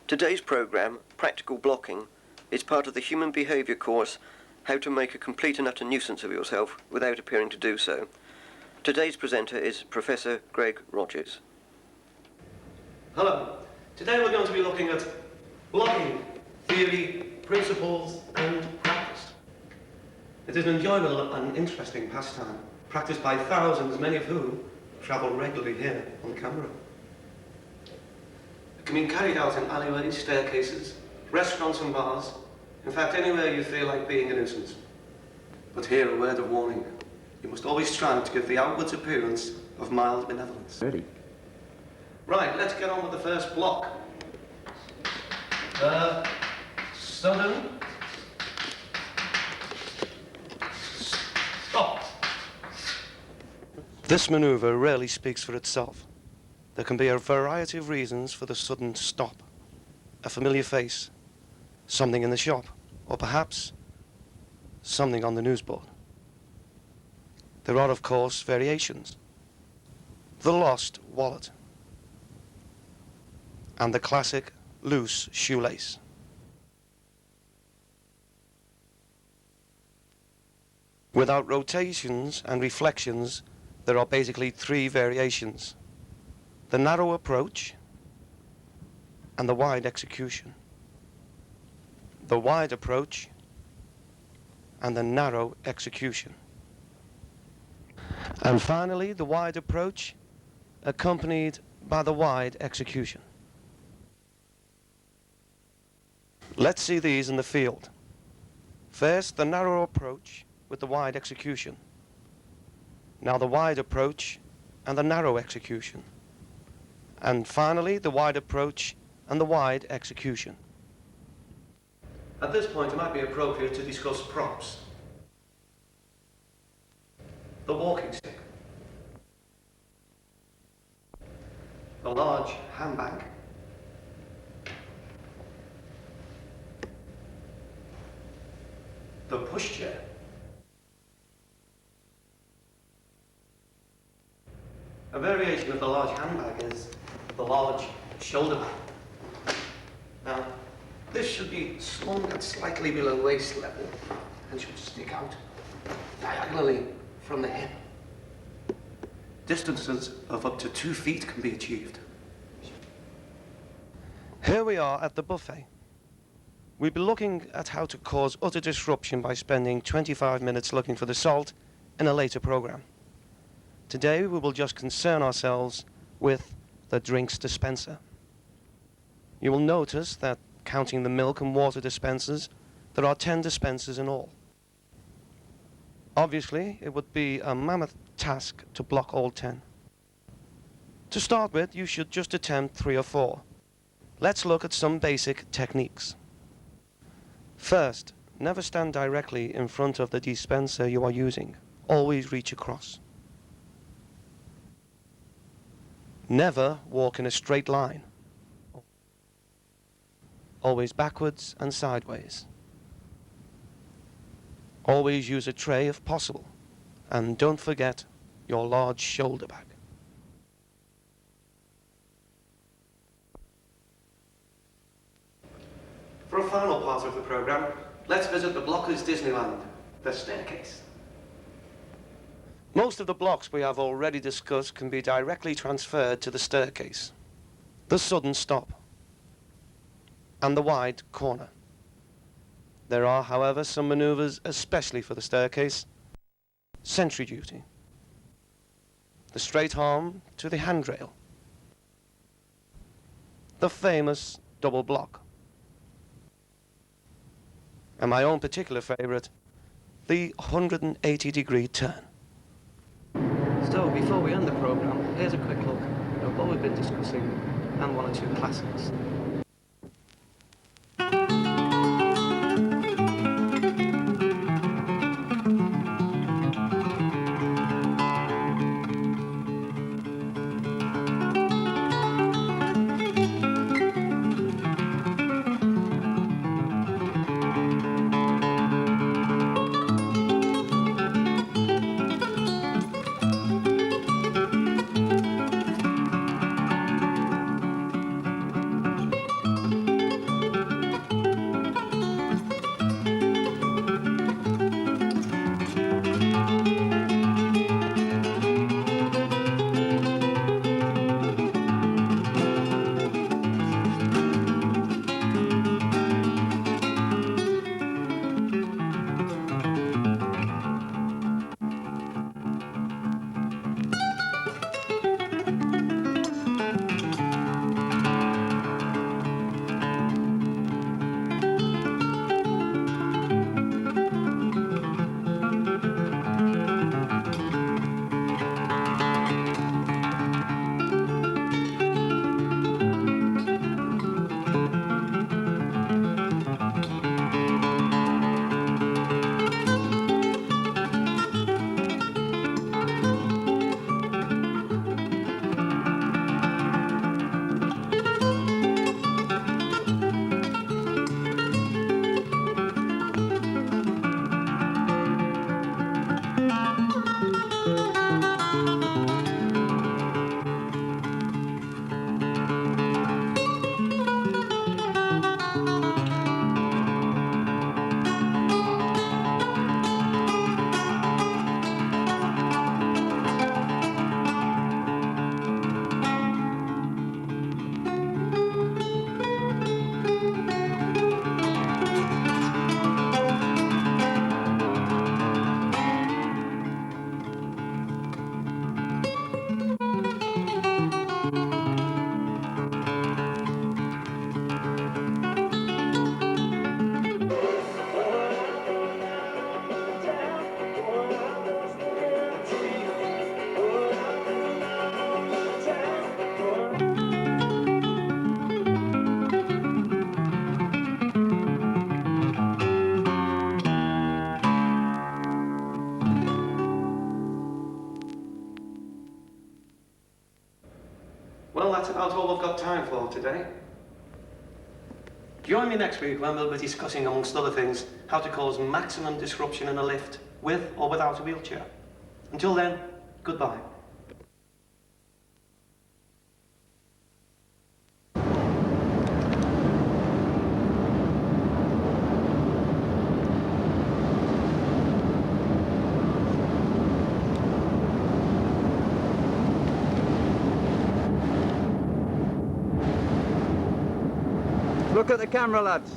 Today's programme, Practical Blocking, is part of the human behaviour course, How to Make a Complete and Utter Nuisance of Yourself Without Appearing to Do So. Today's presenter is Professor Greg Rogers. Hello. Today we're going to be looking at blocking, theory, principles and practice. It is an enjoyable and interesting pastime, practiced by thousands, many of whom travel regularly here on camera. It can be carried out in alleyways, staircases, restaurants and bars, in fact anywhere you feel like being a nuisance. But here a word of warning. You must always strive to give the outward appearance of mild benevolence. Ready? Right, let's get on with the first block. Sudden stop. This manoeuvre rarely speaks for itself. There can be a variety of reasons for the sudden stop. A familiar face, something in the shop, or perhaps something on the newsboard. There are, of course, variations. The lost wallet and the classic loose shoelace. Without rotations and reflections, there are basically three variations: the narrow approach and the wide execution, the wide approach and the narrow execution, and finally the wide approach accompanied by the wide execution. Let's see these in the field. First, the narrow approach with the wide execution. Now the wide approach and the narrow execution. And finally, the wide approach and the wide execution. At this point, it might be appropriate to discuss props. The walking stick. The large handbag. The pushchair. A variation of the large handbag is the large shoulder bag. Now, this should be slung at slightly below waist level and should stick out diagonally from the hip. Distances of up to 2 feet can be achieved. Here we are at the buffet. We'll be looking at how to cause utter disruption by spending 25 minutes looking for the salt in a later program. Today we will just concern ourselves with the drinks dispenser. You will notice that, counting the milk and water dispensers, there are 10 dispensers in all. Obviously, it would be a mammoth task to block all 10. To start with, you should just attempt 3 or 4. Let's look at some basic techniques. First, never stand directly in front of the dispenser you are using. Always reach across. Never walk in a straight line. Always backwards and sideways. Always use a tray if possible. And don't forget your large shoulder bag. For a final part of the program, let's visit the Blockers Disneyland, the staircase. Most of the blocks we have already discussed can be directly transferred to the staircase. The sudden stop and the wide corner. There are, however, some maneuvers especially for the staircase. Sentry duty, the straight arm to the handrail, the famous double block, and my own particular favorite, the 180-degree turn. So, before we end the program, here's a quick look at what we've been discussing and 1 or 2 classics. Well, that's about all I've got time for today. Join me next week when we'll be discussing, amongst other things, how to cause maximum disruption in a lift, with or without a wheelchair. Until then, goodbye. Look at the camera, lads.